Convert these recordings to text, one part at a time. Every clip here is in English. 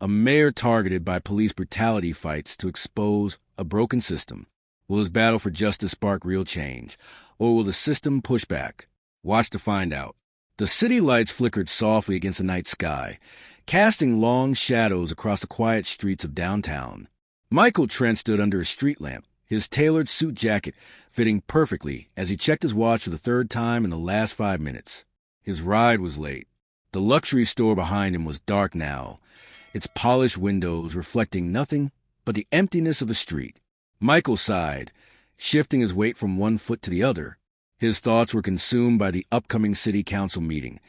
A mayor targeted by police brutality fights to expose a broken system. Will his battle for justice spark real change, or will the system push back? Watch to find out. The city lights flickered softly against the night sky, casting long shadows across the quiet streets of downtown. Michael Trent stood under a street lamp, his tailored suit jacket fitting perfectly as he checked his watch for the third time in the last 5 minutes. His ride was late. The luxury store behind him was dark now, its polished windows reflecting nothing but the emptiness of the street. Michael sighed, shifting his weight from one foot to the other. His thoughts were consumed by the upcoming city council meeting,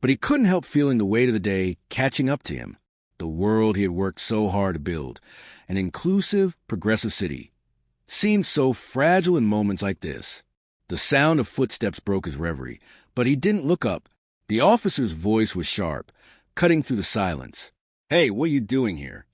but he couldn't help feeling the weight of the day catching up to him. The world he had worked so hard to build, an inclusive, progressive city, seemed so fragile in moments like this. The sound of footsteps broke his reverie, but he didn't look up. The officer's voice was sharp, cutting through the silence. "Hey, what are you doing here?"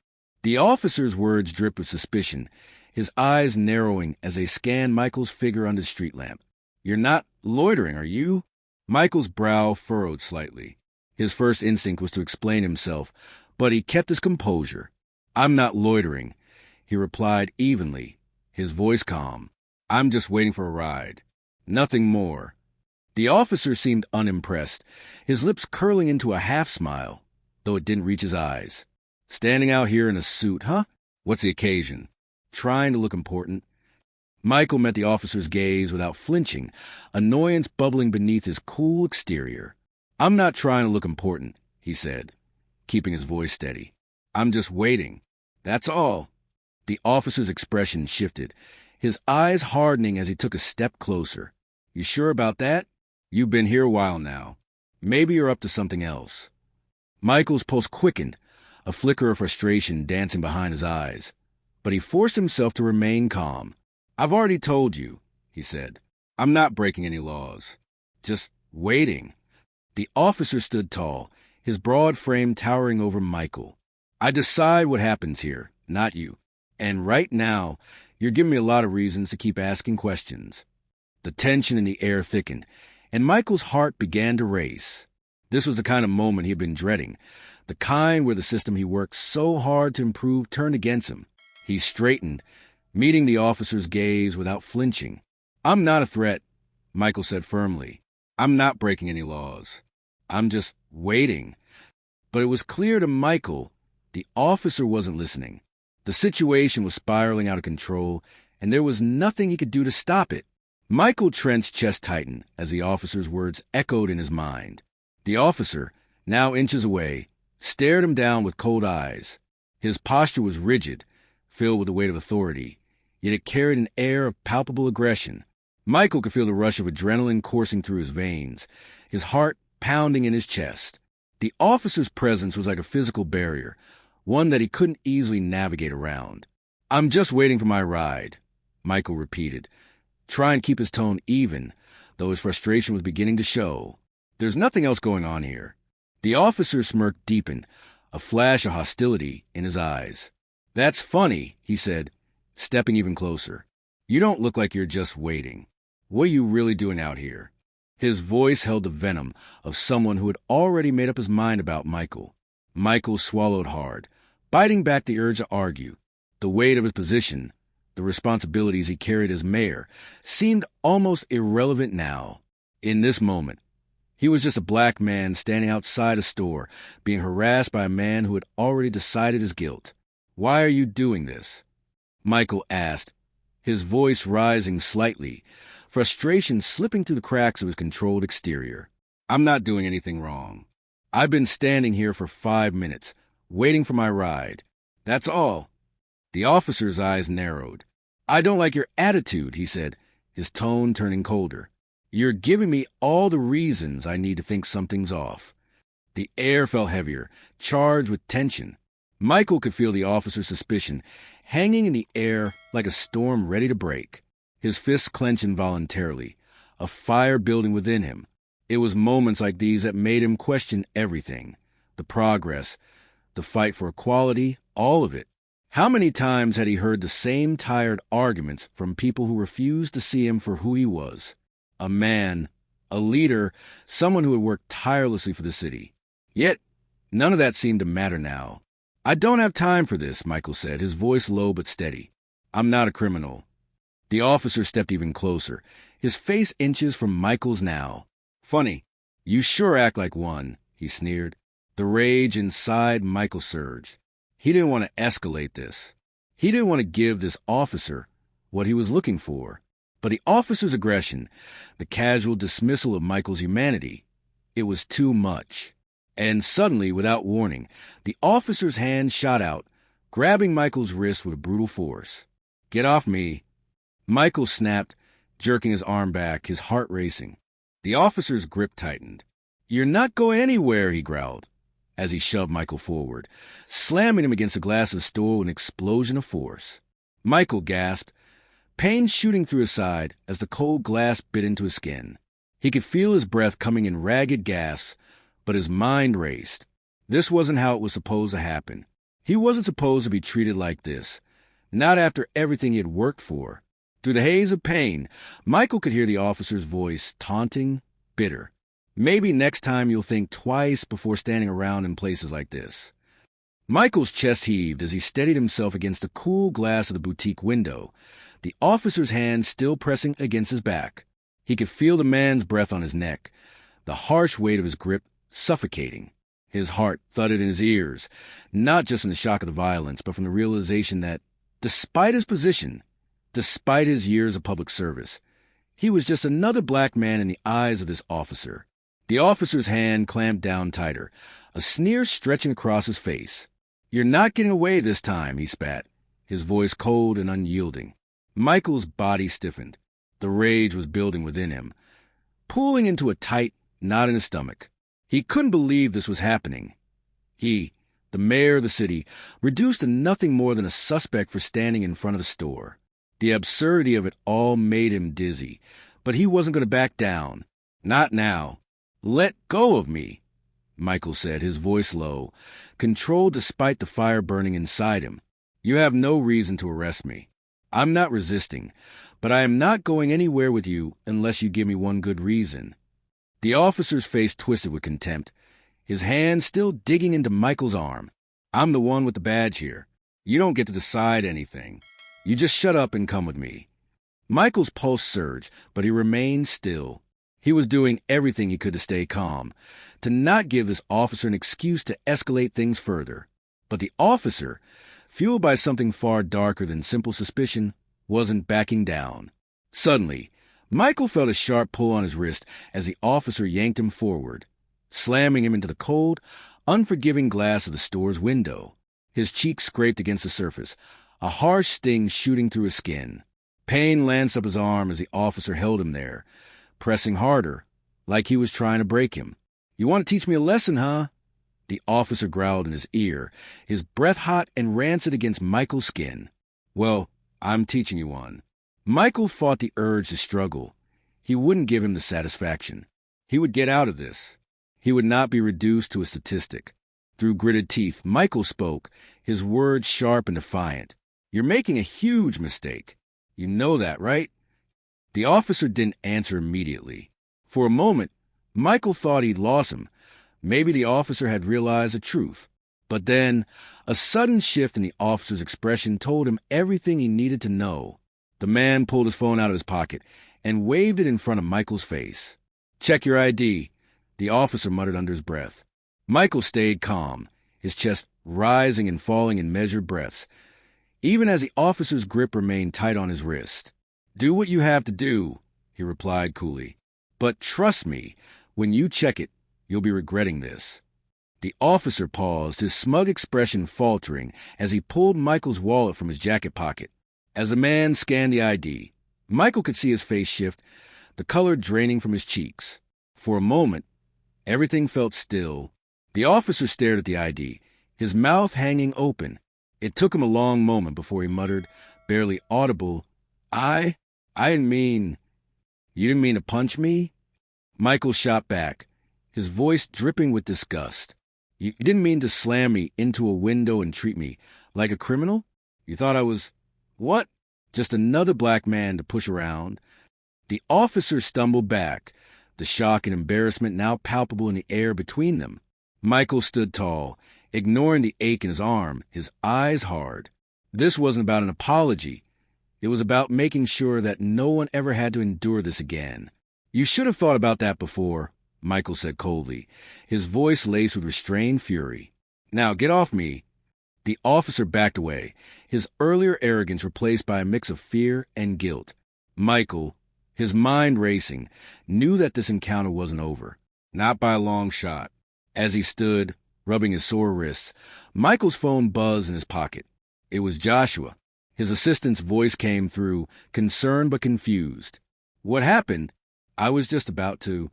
The officer's words dripped with suspicion, his eyes narrowing as they scanned Michael's figure under the street lamp. "You're not loitering, are you?" Michael's brow furrowed slightly. His first instinct was to explain himself, but he kept his composure. "I'm not loitering," he replied evenly, his voice calm. "I'm just waiting for a ride. Nothing more." The officer seemed unimpressed, his lips curling into a half-smile, though it didn't reach his eyes. "Standing out here in a suit, huh? What's the occasion?" "Trying to look important." Michael met the officer's gaze without flinching, annoyance bubbling beneath his cool exterior. "I'm not trying to look important," he said, keeping his voice steady. "I'm just waiting. That's all." The officer's expression shifted, his eyes hardening as he took a step closer. "You sure about that? You've been here a while now. Maybe you're up to something else." Michael's pulse quickened, a flicker of frustration dancing behind his eyes. But he forced himself to remain calm. "I've already told you," he said. "I'm not breaking any laws. Just waiting." The officer stood tall, his broad frame towering over Michael. "I decide what happens here, not you. And right now, you're giving me a lot of reasons to keep asking questions." The tension in the air thickened, and Michael's heart began to race. This was the kind of moment he had been dreading, the kind where the system he worked so hard to improve turned against him. He straightened, meeting the officer's gaze without flinching. "I'm not a threat," Michael said firmly. "I'm not breaking any laws. I'm just waiting." But it was clear to Michael the officer wasn't listening. The situation was spiraling out of control, and there was nothing he could do to stop it. Michael Trent's chest tightened as the officer's words echoed in his mind. The officer, now inches away, stared him down with cold eyes. His posture was rigid, filled with the weight of authority, yet it carried an air of palpable aggression. Michael could feel the rush of adrenaline coursing through his veins, his heart pounding in his chest. The officer's presence was like a physical barrier, one that he couldn't easily navigate around. "I'm just waiting for my ride," Michael repeated, trying to keep his tone even, though his frustration was beginning to show. "There's nothing else going on here." The officer's smirk deepened, a flash of hostility in his eyes. "That's funny," he said, stepping even closer. "You don't look like you're just waiting. What are you really doing out here?" His voice held the venom of someone who had already made up his mind about Michael. Michael swallowed hard, biting back the urge to argue. The weight of his position, the responsibilities he carried as mayor, seemed almost irrelevant now. In this moment, he was just a black man standing outside a store, being harassed by a man who had already decided his guilt. "Why are you doing this?" Michael asked, his voice rising slightly, frustration slipping through the cracks of his controlled exterior. "I'm not doing anything wrong. I've been standing here for 5 minutes, waiting for my ride. That's all." The officer's eyes narrowed. "I don't like your attitude," he said, his tone turning colder. "You're giving me all the reasons I need to think something's off." The air felt heavier, charged with tension. Michael could feel the officer's suspicion hanging in the air like a storm ready to break. His fists clenched involuntarily, a fire building within him. It was moments like these that made him question everything. The progress, the fight for equality, all of it. How many times had he heard the same tired arguments from people who refused to see him for who he was? A man, a leader, someone who had worked tirelessly for the city. Yet, none of that seemed to matter now. "I don't have time for this," Michael said, his voice low but steady. "I'm not a criminal." The officer stepped even closer, his face inches from Michael's now. "Funny. You sure act like one," he sneered. The rage inside Michael surged. He didn't want to escalate this. He didn't want to give this officer what he was looking for. But the officer's aggression, the casual dismissal of Michael's humanity, it was too much. And suddenly, without warning, the officer's hand shot out, grabbing Michael's wrist with brutal force. "Get off me." Michael snapped, jerking his arm back, his heart racing. The officer's grip tightened. "You're not going anywhere," he growled, as he shoved Michael forward, slamming him against the glass of the store with an explosion of force. Michael gasped, pain shooting through his side as the cold glass bit into his skin. He could feel his breath coming in ragged gasps, but his mind raced. This wasn't how it was supposed to happen. He wasn't supposed to be treated like this, not after everything he had worked for. Through the haze of pain, Michael could hear the officer's voice, taunting, bitter. "Maybe next time you'll think twice before standing around in places like this." Michael's chest heaved as he steadied himself against the cool glass of the boutique window, the officer's hand still pressing against his back. He could feel the man's breath on his neck, the harsh weight of his grip suffocating. His heart thudded in his ears, not just from the shock of the violence, but from the realization that, despite his position, despite his years of public service, he was just another black man in the eyes of this officer. The officer's hand clamped down tighter, a sneer stretching across his face. "You're not getting away this time," he spat, his voice cold and unyielding. Michael's body stiffened. The rage was building within him, pulling into a tight knot in his stomach. He couldn't believe this was happening. He, the mayor of the city, reduced to nothing more than a suspect for standing in front of the store. The absurdity of it all made him dizzy, but he wasn't going to back down. "Not now. Let go of me," Michael said, his voice low, controlled despite the fire burning inside him. "You have no reason to arrest me. I'm not resisting, but I am not going anywhere with you unless you give me one good reason." The officer's face twisted with contempt, his hand still digging into Michael's arm. "I'm the one with the badge here. You don't get to decide anything. You just shut up and come with me." Michael's pulse surged, but he remained still. He was doing everything he could to stay calm, to not give this officer an excuse to escalate things further. But the officer, fueled by something far darker than simple suspicion, wasn't backing down. Suddenly, Michael felt a sharp pull on his wrist as the officer yanked him forward, slamming him into the cold, unforgiving glass of the store's window. His cheek scraped against the surface, a harsh sting shooting through his skin. Pain lanced up his arm as the officer held him there, pressing harder, like he was trying to break him. "You want to teach me a lesson, huh?" The officer growled in his ear, his breath hot and rancid against Michael's skin. "Well, I'm teaching you one." Michael fought the urge to struggle. He wouldn't give him the satisfaction. He would get out of this. He would not be reduced to a statistic. Through gritted teeth, Michael spoke, his words sharp and defiant. "You're making a huge mistake. You know that, right?" The officer didn't answer immediately. For a moment, Michael thought he'd lost him. Maybe the officer had realized the truth. But then, a sudden shift in the officer's expression told him everything he needed to know. The man pulled his phone out of his pocket and waved it in front of Michael's face. "Check your ID," the officer muttered under his breath. Michael stayed calm, his chest rising and falling in measured breaths, even as the officer's grip remained tight on his wrist. "Do what you have to do," he replied coolly. "But trust me, when you check it, you'll be regretting this." The officer paused, his smug expression faltering as he pulled Michael's wallet from his jacket pocket. As the man scanned the ID, Michael could see his face shift, the color draining from his cheeks. For a moment, everything felt still. The officer stared at the ID, his mouth hanging open. It took him a long moment before he muttered, barely audible, I didn't mean... You didn't mean to punch me?" Michael shot back, his voice dripping with disgust. You didn't mean to slam me into a window and treat me like a criminal? You thought I was... What? Just another black man to push around?" The officer stumbled back, the shock and embarrassment now palpable in the air between them. Michael stood tall, ignoring the ache in his arm, his eyes hard. This wasn't about an apology. It was about making sure that no one ever had to endure this again. "You should have thought about that before," Michael said coldly, his voice laced with restrained fury. "Now get off me." The officer backed away, his earlier arrogance replaced by a mix of fear and guilt. Michael, his mind racing, knew that this encounter wasn't over. Not by a long shot. As he stood, rubbing his sore wrists, Michael's phone buzzed in his pocket. It was Joshua. His assistant's voice came through, concerned but confused. "What happened?" "I was just about to."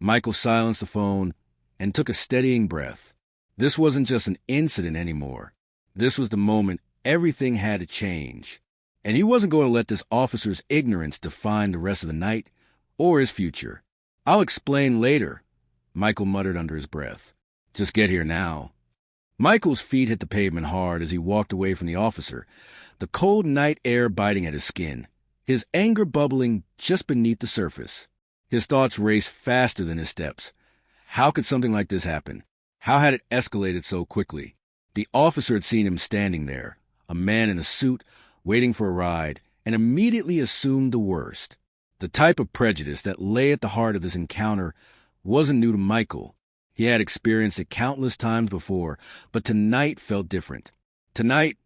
Michael silenced the phone and took a steadying breath. This wasn't just an incident anymore. This was the moment everything had to change. And he wasn't going to let this officer's ignorance define the rest of the night or his future. "I'll explain later," Michael muttered under his breath. "Just get here now." Michael's feet hit the pavement hard as he walked away from the officer, the cold night air biting at his skin, his anger bubbling just beneath the surface. His thoughts raced faster than his steps. How could something like this happen? How had it escalated so quickly? The officer had seen him standing there, a man in a suit, waiting for a ride, and immediately assumed the worst. The type of prejudice that lay at the heart of this encounter wasn't new to Michael. He had experienced it countless times before, but tonight felt different. Tonight,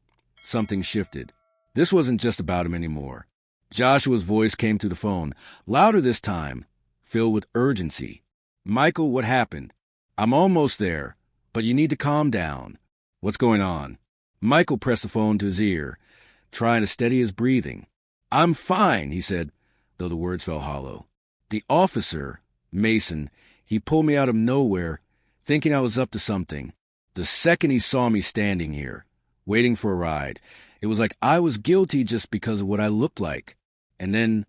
something shifted. This wasn't just about him anymore. Joshua's voice came through the phone, louder this time, filled with urgency. "Michael, what happened?" "I'm almost there, but you need to calm down." "What's going on?" Michael pressed the phone to his ear, trying to steady his breathing. "I'm fine," he said, though the words fell hollow. "The officer, Mason, he pulled me out of nowhere, thinking I was up to something. The second he saw me standing here, waiting for a ride, it was like I was guilty just because of what I looked like. And then..."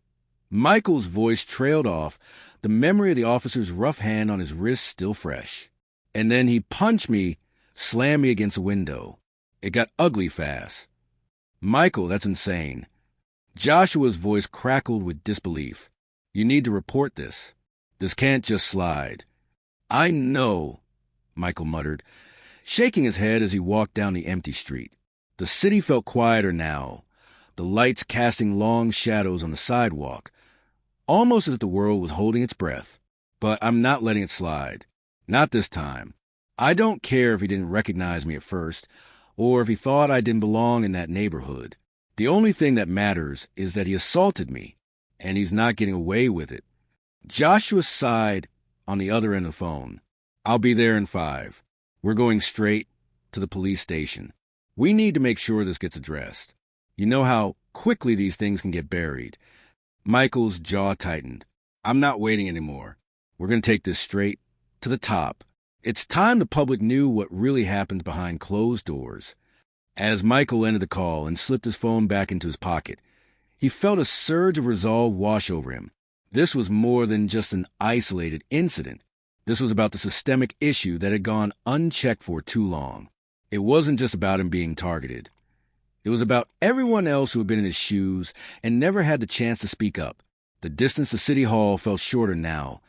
Michael's voice trailed off, the memory of the officer's rough hand on his wrist still fresh. "And then he punched me, slammed me against a window. It got ugly fast." "Michael, that's insane." Joshua's voice crackled with disbelief. "You need to report this. This can't just slide." "I know," Michael muttered, shaking his head as he walked down the empty street. The city felt quieter now, the lights casting long shadows on the sidewalk, almost as if the world was holding its breath. "But I'm not letting it slide. Not this time. I don't care if he didn't recognize me at first, or if he thought I didn't belong in that neighborhood. The only thing that matters is that he assaulted me, and he's not getting away with it." Joshua sighed on the other end of the phone. "I'll be there in 5. We're going straight to the police station. We need to make sure this gets addressed. You know how quickly these things can get buried." Michael's jaw tightened. "I'm not waiting anymore. We're going to take this straight to the top. It's time the public knew what really happens behind closed doors." As Michael ended the call and slipped his phone back into his pocket, he felt a surge of resolve wash over him. This was more than just an isolated incident. This was about the systemic issue that had gone unchecked for too long. It wasn't just about him being targeted. It was about everyone else who had been in his shoes and never had the chance to speak up. The distance to City Hall felt shorter now,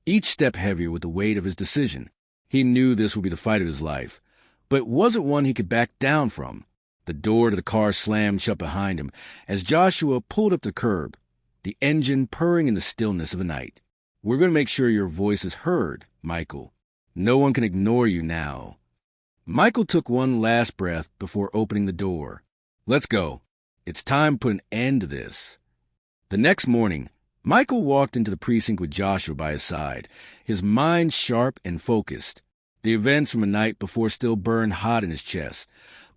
each step heavier with the weight of his decision. He knew this would be the fight of his life, but it wasn't one he could back down from. The door to the car slammed shut behind him as Joshua pulled up the curb, the engine purring in the stillness of the night. "We're going to make sure your voice is heard, Michael. No one can ignore you now." Michael took one last breath before opening the door. "Let's go. It's time to put an end to this." The next morning, Michael walked into the precinct with Joshua by his side, his mind sharp and focused. The events from the night before still burned hot in his chest,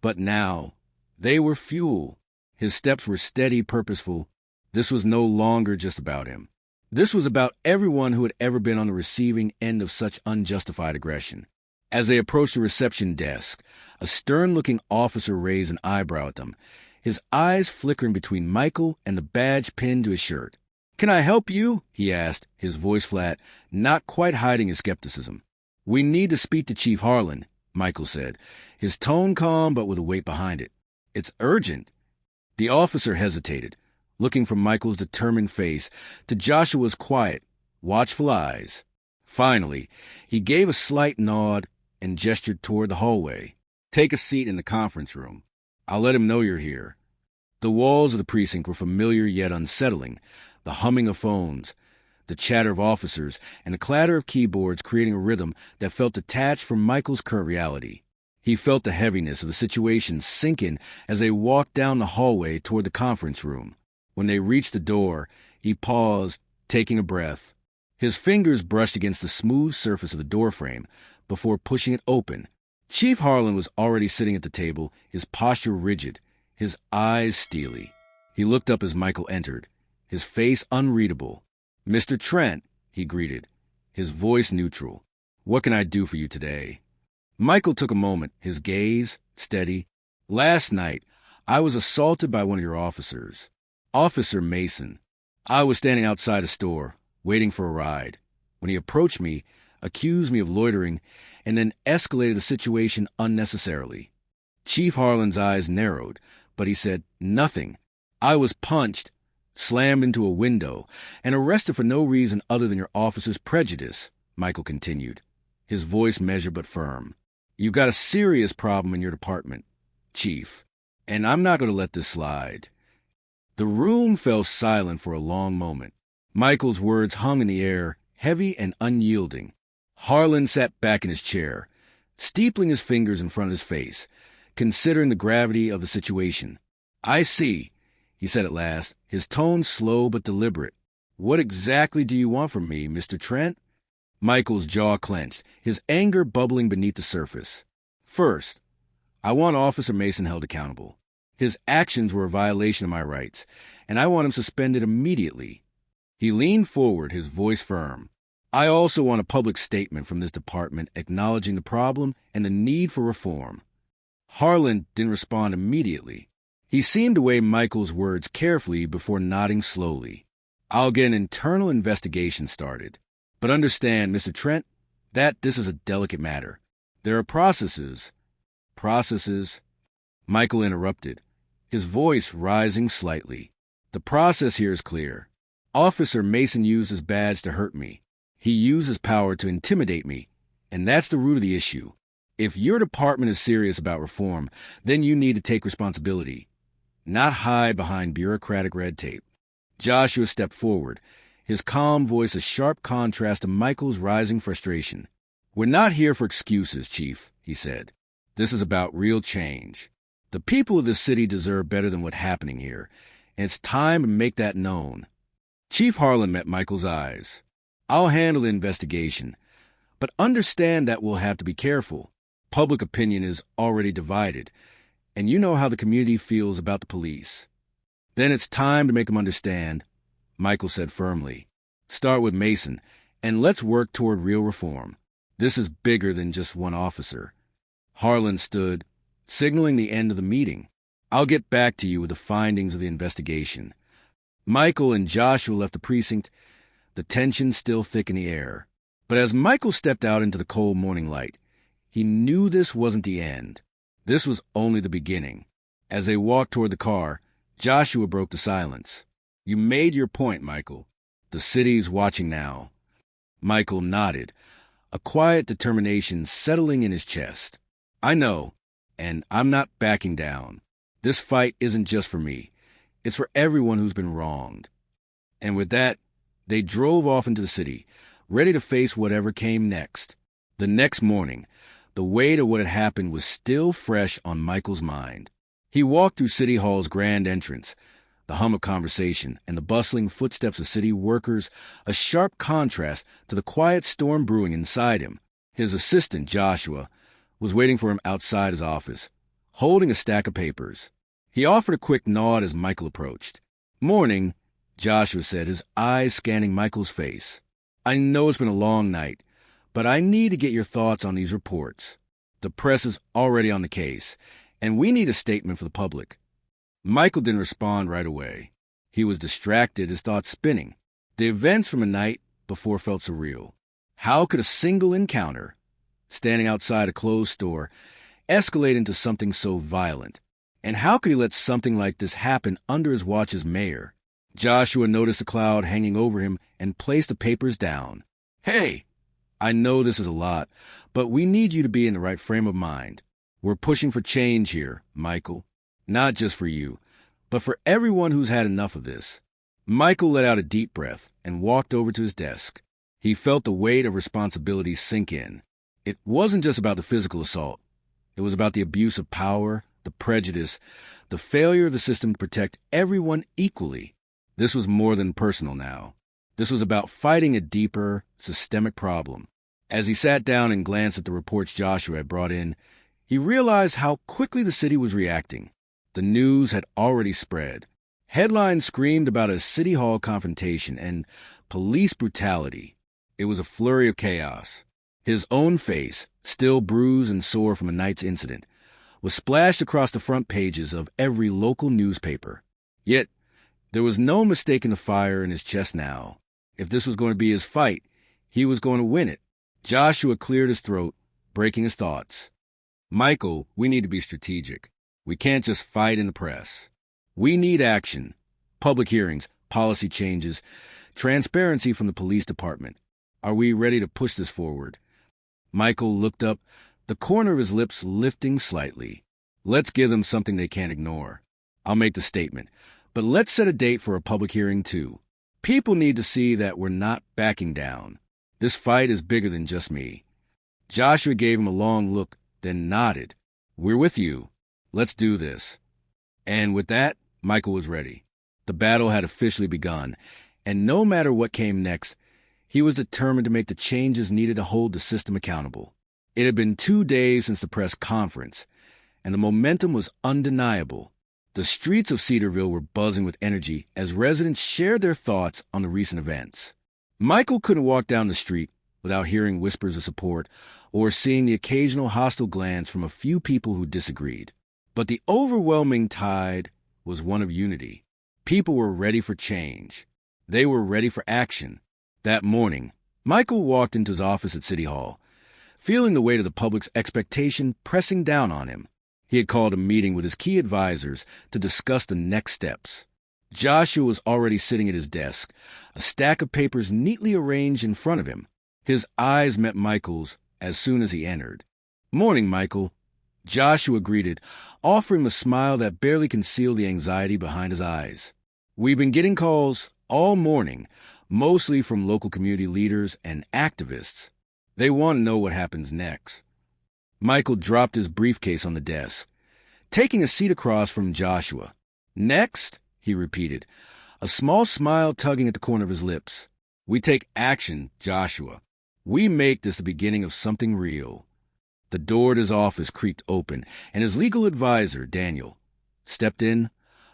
but now they were fuel. His steps were steady, purposeful. This was no longer just about him. This was about everyone who had ever been on the receiving end of such unjustified aggression. As they approached the reception desk, a stern-looking officer raised an eyebrow at them, his eyes flickering between Michael and the badge pinned to his shirt. "Can I help you?" he asked, his voice flat, not quite hiding his skepticism. "We need to speak to Chief Harlan," Michael said, his tone calm but with a weight behind it. "It's urgent." The officer hesitated, looking from Michael's determined face to Joshua's quiet, watchful eyes. Finally, he gave a slight nod and gestured toward the hallway. "Take a seat in the conference room. I'll let him know you're here." The walls of the precinct were familiar yet unsettling, the humming of phones, the chatter of officers, and the clatter of keyboards creating a rhythm that felt detached from Michael's current reality. He felt the heaviness of the situation sink in as they walked down the hallway toward the conference room. When they reached the door, he paused, taking a breath. His fingers brushed against the smooth surface of the doorframe before pushing it open. Chief Harlan was already sitting at the table, his posture rigid, his eyes steely. He looked up as Michael entered, his face unreadable. "Mr. Trent," he greeted, his voice neutral. "What can I do for you today?" Michael took a moment, his gaze steady. "Last night, I was assaulted by one of your officers, Officer Mason. I was standing outside a store, waiting for a ride, when he approached me, accused me of loitering, and then escalated the situation unnecessarily." Chief Harlan's eyes narrowed, but he said nothing. "I was punched, slammed into a window, and arrested for no reason other than your officer's prejudice," Michael continued, his voice measured but firm. "You've got a serious problem in your department, Chief, and I'm not going to let this slide." The room fell silent for a long moment. Michael's words hung in the air, heavy and unyielding. Harlan sat back in his chair, steepling his fingers in front of his face, considering the gravity of the situation. "I see," he said at last, his tone slow but deliberate. "What exactly do you want from me, Mr. Trent?" Michael's jaw clenched, his anger bubbling beneath the surface. "First, I want Officer Mason held accountable. His actions were a violation of my rights, and I want him suspended immediately." He leaned forward, his voice firm. "I also want a public statement from this department acknowledging the problem and the need for reform." Harlan didn't respond immediately. He seemed to weigh Michael's words carefully before nodding slowly. "I'll get an internal investigation started. But understand, Mr. Trent, that this is a delicate matter. There are processes. Michael interrupted, his voice rising slightly. "The process here is clear. Officer Mason used his badge to hurt me. He used his power to intimidate me, and that's the root of the issue. If your department is serious about reform, then you need to take responsibility, not hide behind bureaucratic red tape." Joshua stepped forward, his calm voice a sharp contrast to Michael's rising frustration. "We're not here for excuses, Chief," he said. "This is about real change. The people of this city deserve better than what's happening here, and it's time to make that known." Chief Harlan met Michael's eyes. "I'll handle the investigation, but understand that we'll have to be careful. Public opinion is already divided, and you know how the community feels about the police." "Then it's time to make them understand," Michael said firmly. "Start with Mason, and let's work toward real reform. This is bigger than just one officer." Harlan stood, signaling the end of the meeting. "I'll get back to you with the findings of the investigation." Michael and Joshua left the precinct, the tension still thick in the air. But as Michael stepped out into the cold morning light, he knew this wasn't the end. This was only the beginning. As they walked toward the car, Joshua broke the silence. "You made your point, Michael. The city's watching now." Michael nodded, a quiet determination settling in his chest. "I know, and I'm not backing down. This fight isn't just for me. It's for everyone who's been wronged." And with that, they drove off into the city, ready to face whatever came next. The next morning, the weight of what had happened was still fresh on Michael's mind. He walked through City Hall's grand entrance, the hum of conversation and the bustling footsteps of city workers, a sharp contrast to the quiet storm brewing inside him. His assistant, Joshua, was waiting for him outside his office, holding a stack of papers. He offered a quick nod as Michael approached. "Morning," Joshua said, his eyes scanning Michael's face. "I know it's been a long night, but I need to get your thoughts on these reports. The press is already on the case, and we need a statement for the public." Michael didn't respond right away. He was distracted, his thoughts spinning. The events from a night before felt surreal. How could a single encounter, standing outside a closed store, escalate into something so violent? And how could he let something like this happen under his watch as mayor? Joshua noticed a cloud hanging over him and placed the papers down. "Hey!" I know this is a lot, but we need you to be in the right frame of mind. We're pushing for change here, Michael. Not just for you, but for everyone who's had enough of this. Michael let out a deep breath and walked over to his desk. He felt the weight of responsibility sink in. It wasn't just about the physical assault. It was about the abuse of power, the prejudice, the failure of the system to protect everyone equally. This was more than personal now. This was about fighting a deeper, systemic problem. As he sat down and glanced at the reports Joshua had brought in, he realized how quickly the city was reacting. The news had already spread. Headlines screamed about a city hall confrontation and police brutality. It was a flurry of chaos. His own face, still bruised and sore from a night's incident, was splashed across the front pages of every local newspaper. Yet, there was no mistaking the fire in his chest now. If this was going to be his fight, he was going to win it. Joshua cleared his throat, breaking his thoughts. Michael, we need to be strategic. We can't just fight in the press. We need action. Public hearings, policy changes, transparency from the police department. Are we ready to push this forward? Michael looked up, the corner of his lips lifting slightly. Let's give them something they can't ignore. I'll make the statement, but let's set a date for a public hearing too. People need to see that we're not backing down. This fight is bigger than just me. Joshua gave him a long look, then nodded. We're with you. Let's do this. And with that, Michael was ready. The battle had officially begun, and no matter what came next, he was determined to make the changes needed to hold the system accountable. It had been 2 days since the press conference, and the momentum was undeniable. The streets of Cedarville were buzzing with energy as residents shared their thoughts on the recent events. Michael couldn't walk down the street without hearing whispers of support or seeing the occasional hostile glance from a few people who disagreed. But the overwhelming tide was one of unity. People were ready for change. They were ready for action. That morning, Michael walked into his office at City Hall, feeling the weight of the public's expectation pressing down on him. He had called a meeting with his key advisors to discuss the next steps. Joshua was already sitting at his desk, a stack of papers neatly arranged in front of him. His eyes met Michael's as soon as he entered. "Morning, Michael," Joshua greeted, offering a smile that barely concealed the anxiety behind his eyes. "We've been getting calls all morning, mostly from local community leaders and activists. They want to know what happens next." Michael dropped his briefcase on the desk, taking a seat across from Joshua. "Next," he repeated, a small smile tugging at the corner of his lips. "We take action, Joshua. We make this the beginning of something real." The door to his office creaked open, and his legal advisor, Daniel, stepped in,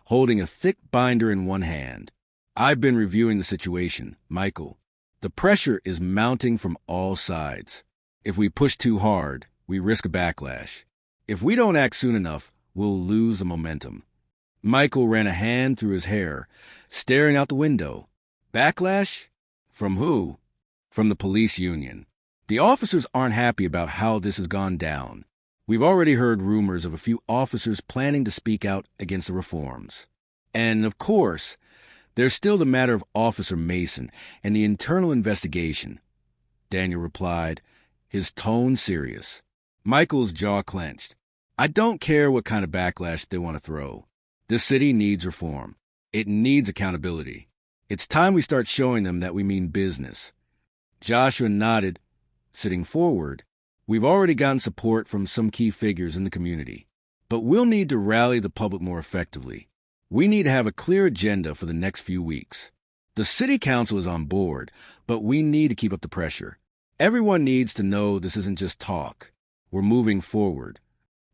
holding a thick binder in one hand. "I've been reviewing the situation, Michael. The pressure is mounting from all sides. If we push too hard, we risk a backlash. If we don't act soon enough, we'll lose the momentum." Michael ran a hand through his hair, staring out the window. "Backlash? From who?" "From the police union. The officers aren't happy about how this has gone down. We've already heard rumors of a few officers planning to speak out against the reforms. And, of course, there's still the matter of Officer Mason and the internal investigation," Daniel replied, his tone serious. Michael's jaw clenched. "I don't care what kind of backlash they want to throw. This city needs reform. It needs accountability. It's time we start showing them that we mean business." Joshua nodded, sitting forward. "We've already gotten support from some key figures in the community, but we'll need to rally the public more effectively. We need to have a clear agenda for the next few weeks. The city council is on board, but we need to keep up the pressure. Everyone needs to know this isn't just talk. We're moving forward."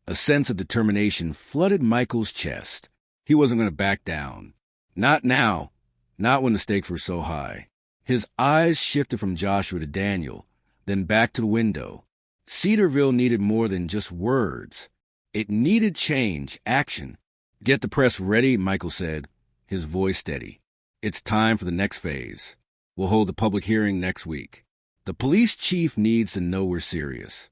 A sense of determination flooded Michael's chest. He wasn't going to back down. Not now. Not when the stakes were so high. His eyes shifted from Joshua to Daniel, then back to the window. Cedarville needed more than just words. It needed change, action. "Get the press ready," Michael said, his voice steady. "It's time for the next phase. We'll hold the public hearing next week. The police chief needs to know we're serious.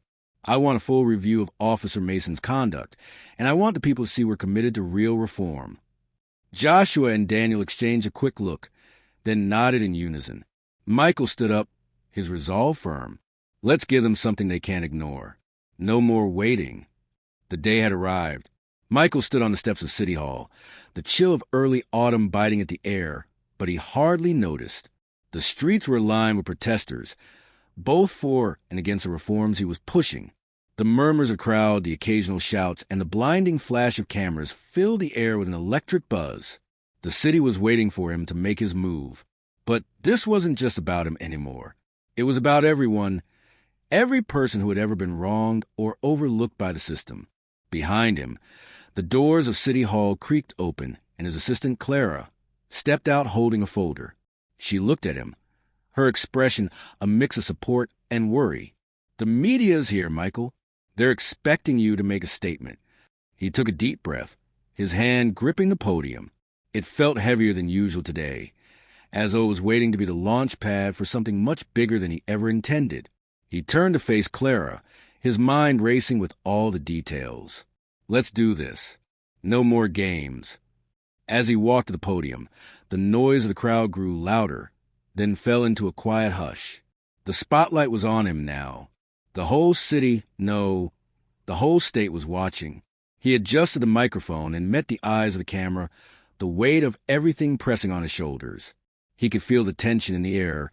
I want a full review of Officer Mason's conduct, and I want the people to see we're committed to real reform." Joshua and Daniel exchanged a quick look, then nodded in unison. Michael stood up, his resolve firm. Let's give them something they can't ignore. No more waiting. The day had arrived. Michael stood on the steps of City Hall, the chill of early autumn biting at the air, but he hardly noticed. The streets were lined with protesters, both for and against the reforms he was pushing. The murmurs of the crowd, the occasional shouts, and the blinding flash of cameras filled the air with an electric buzz. The city was waiting for him to make his move. But this wasn't just about him anymore. It was about everyone, every person who had ever been wronged or overlooked by the system. Behind him, the doors of City Hall creaked open, and his assistant Clara stepped out holding a folder. She looked at him, her expression a mix of support and worry. "The media's here, Michael. They're expecting you to make a statement." He took a deep breath, his hand gripping the podium. It felt heavier than usual today, as though it was waiting to be the launch pad for something much bigger than he ever intended. He turned to face Clara, his mind racing with all the details. "Let's do this. No more games." As he walked to the podium, the noise of the crowd grew louder, then fell into a quiet hush. The spotlight was on him now. The whole city, no, the whole state was watching. He adjusted the microphone and met the eyes of the camera, the weight of everything pressing on his shoulders. He could feel the tension in the air,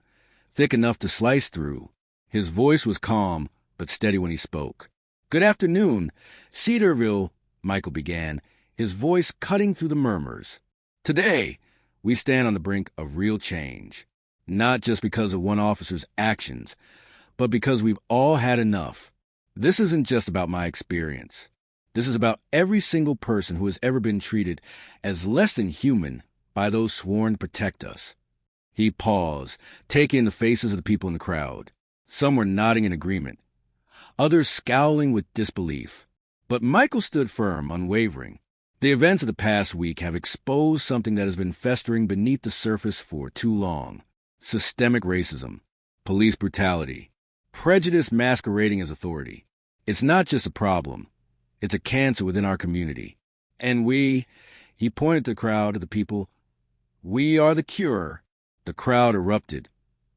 thick enough to slice through. His voice was calm, but steady when he spoke. "Good afternoon, Cedarville," Michael began, his voice cutting through the murmurs. "Today, we stand on the brink of real change, not just because of one officer's actions, but because we've all had enough. This isn't just about my experience. This is about every single person who has ever been treated as less than human by those sworn to protect us." He paused, taking in the faces of the people in the crowd. Some were nodding in agreement, others scowling with disbelief. But Michael stood firm, unwavering. The events of the past week have exposed something that has been festering beneath the surface for too long. Systemic racism, police brutality, prejudice masquerading as authority. It's not just a problem. It's a cancer within our community. And he pointed to the crowd, to the people, "We are the cure." The crowd erupted,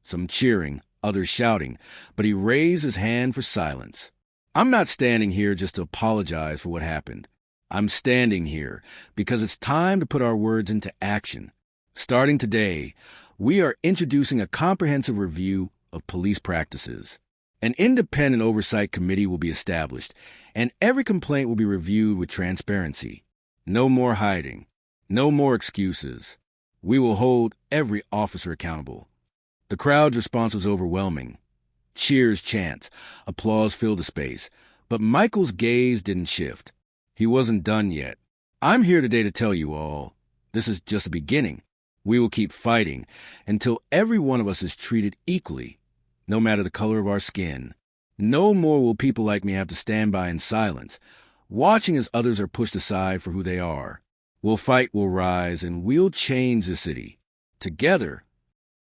some cheering, others shouting, but he raised his hand for silence. "I'm not standing here just to apologize for what happened. I'm standing here because it's time to put our words into action. Starting today, we are introducing a comprehensive review of police practices. An independent oversight committee will be established, and every complaint will be reviewed with transparency. No more hiding. No more excuses. We will hold every officer accountable." The crowd's response was overwhelming. Cheers, chants, applause filled the space, but Michael's gaze didn't shift. He wasn't done yet. "I'm here today to tell you all, this is just the beginning. We will keep fighting until every one of us is treated equally, no matter the color of our skin. No more will people like me have to stand by in silence, watching as others are pushed aside for who they are. We'll fight, we'll rise, and we'll change the city. Together."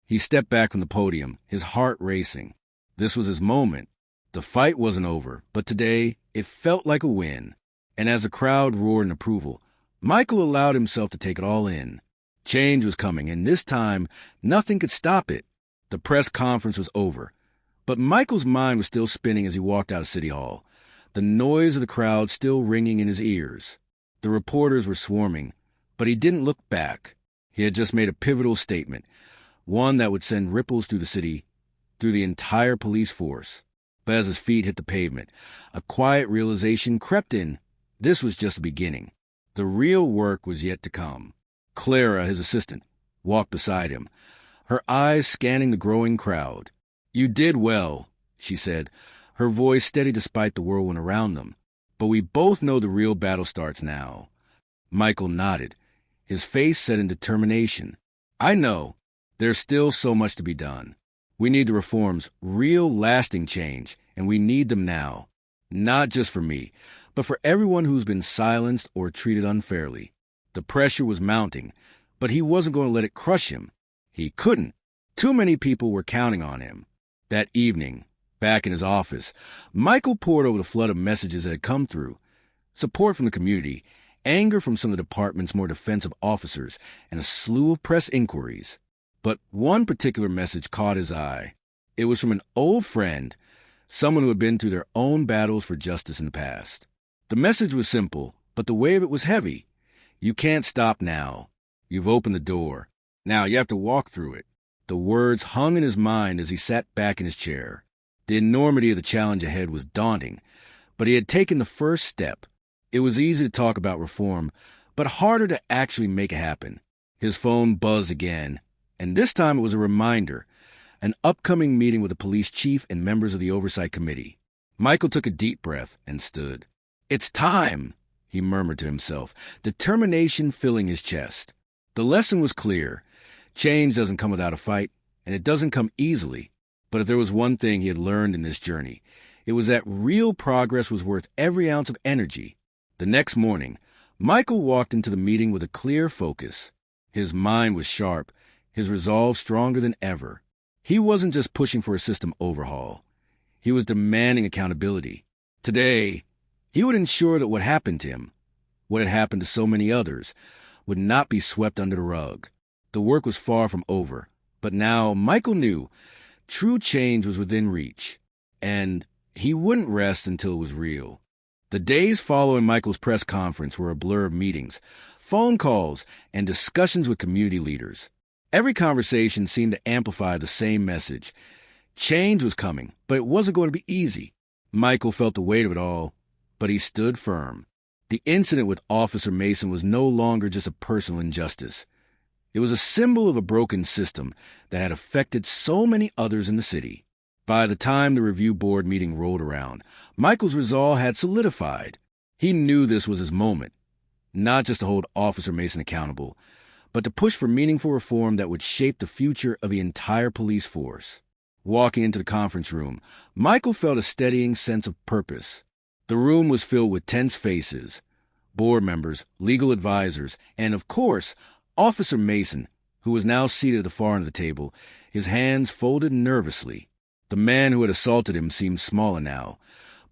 He stepped back from the podium, his heart racing. This was his moment. The fight wasn't over, but today it felt like a win. And as the crowd roared in approval, Michael allowed himself to take it all in. Change was coming, and this time, nothing could stop it. The press conference was over, but Michael's mind was still spinning as he walked out of City Hall, the noise of the crowd still ringing in his ears. The reporters were swarming, but he didn't look back. He had just made a pivotal statement, one that would send ripples through the city, through the entire police force. But as his feet hit the pavement, a quiet realization crept in. This was just the beginning. The real work was yet to come. Clara, his assistant, walked beside him, her eyes scanning the growing crowd. "You did well," she said, her voice steady despite the whirlwind around them. "But we both know the real battle starts now." Michael nodded, his face set in determination. "I know. There's still so much to be done. We need the reforms, real lasting change, and we need them now. Not just for me, but for everyone who's been silenced or treated unfairly." The pressure was mounting, but he wasn't going to let it crush him. He couldn't. Too many people were counting on him. That evening, back in his office, Michael pored over the flood of messages that had come through. Support from the community, anger from some of the department's more defensive officers, and a slew of press inquiries. But one particular message caught his eye. It was from an old friend, someone who had been through their own battles for justice in the past. The message was simple, but the weight of it was heavy. You can't stop now. You've opened the door. Now you have to walk through it. The words hung in his mind as he sat back in his chair. The enormity of the challenge ahead was daunting, but he had taken the first step. It was easy to talk about reform, but harder to actually make it happen. His phone buzzed again, and this time it was a reminder, an upcoming meeting with the police chief and members of the oversight committee. Michael took a deep breath and stood. "It's time," he murmured to himself, determination filling his chest. The lesson was clear. Change doesn't come without a fight, and it doesn't come easily. But if there was one thing he had learned in this journey, it was that real progress was worth every ounce of energy. The next morning, Michael walked into the meeting with a clear focus. His mind was sharp, his resolve stronger than ever. He wasn't just pushing for a system overhaul. He was demanding accountability. Today, he would ensure that what happened to him, what had happened to so many others, would not be swept under the rug. The work was far from over, but now Michael knew true change was within reach, and he wouldn't rest until it was real. The days following Michael's press conference were a blur of meetings, phone calls, and discussions with community leaders. Every conversation seemed to amplify the same message. Change was coming, but it wasn't going to be easy. Michael felt the weight of it all, but he stood firm. The incident with Officer Mason was no longer just a personal injustice. It was a symbol of a broken system that had affected so many others in the city. By the time the review board meeting rolled around, Michael's resolve had solidified. He knew this was his moment, not just to hold Officer Mason accountable, but to push for meaningful reform that would shape the future of the entire police force. Walking into the conference room, Michael felt a steadying sense of purpose. The room was filled with tense faces, board members, legal advisors, and, of course, Officer Mason, who was now seated at the far end of the table, his hands folded nervously. The man who had assaulted him seemed smaller now,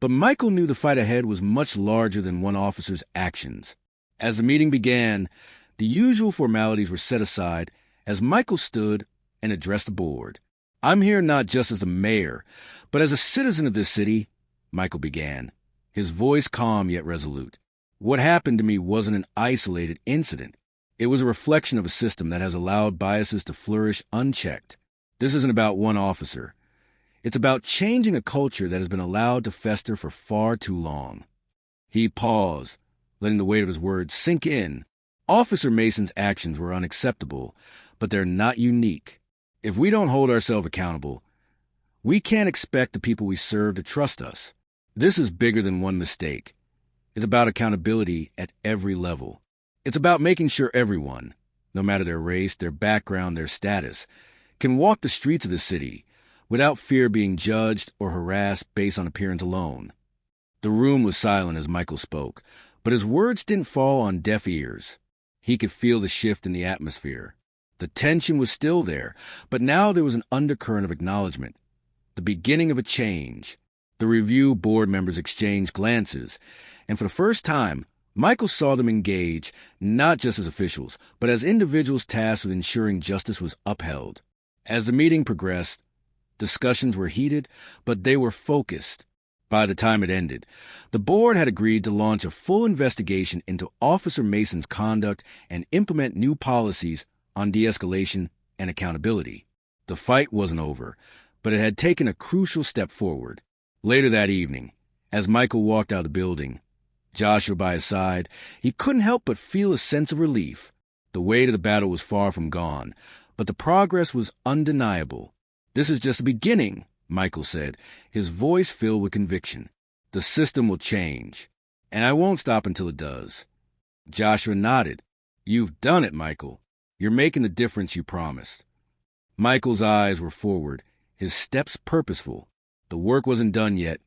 but Michael knew the fight ahead was much larger than one officer's actions. As the meeting began, the usual formalities were set aside as Michael stood and addressed the board. "I'm here not just as the mayor, but as a citizen of this city," Michael began, his voice calm yet resolute. "What happened to me wasn't an isolated incident. It was a reflection of a system that has allowed biases to flourish unchecked. This isn't about one officer. It's about changing a culture that has been allowed to fester for far too long." He paused, letting the weight of his words sink in. Officer Mason's actions were unacceptable, but they're not unique. If we don't hold ourselves accountable, we can't expect the people we serve to trust us. This is bigger than one mistake. It's about accountability at every level. It's about making sure everyone, no matter their race, their background, their status, can walk the streets of the city without fear of being judged or harassed based on appearance alone. The room was silent as Michael spoke, but his words didn't fall on deaf ears. He could feel the shift in the atmosphere. The tension was still there, but now there was an undercurrent of acknowledgement, the beginning of a change. The review board members exchanged glances, and for the first time, Michael saw them engage, not just as officials, but as individuals tasked with ensuring justice was upheld. As the meeting progressed, discussions were heated, but they were focused. By the time it ended, the board had agreed to launch a full investigation into Officer Mason's conduct and implement new policies on de-escalation and accountability. The fight wasn't over, but it had taken a crucial step forward. Later that evening, as Michael walked out of the building, Joshua by his side, he couldn't help but feel a sense of relief. The weight of the battle was far from gone, but the progress was undeniable. "This is just the beginning," Michael said, his voice filled with conviction. "The system will change, and I won't stop until it does." Joshua nodded. "You've done it, Michael. You're making the difference you promised." Michael's eyes were forward, his steps purposeful. The work wasn't done yet,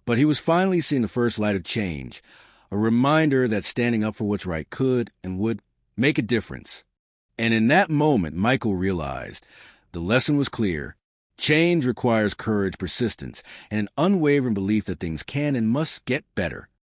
but he was finally seeing the first light of change, a reminder that standing up for what's right could and would make a difference. And in that moment, Michael realized the lesson was clear. Change requires courage, persistence, and an unwavering belief that things can and must get better.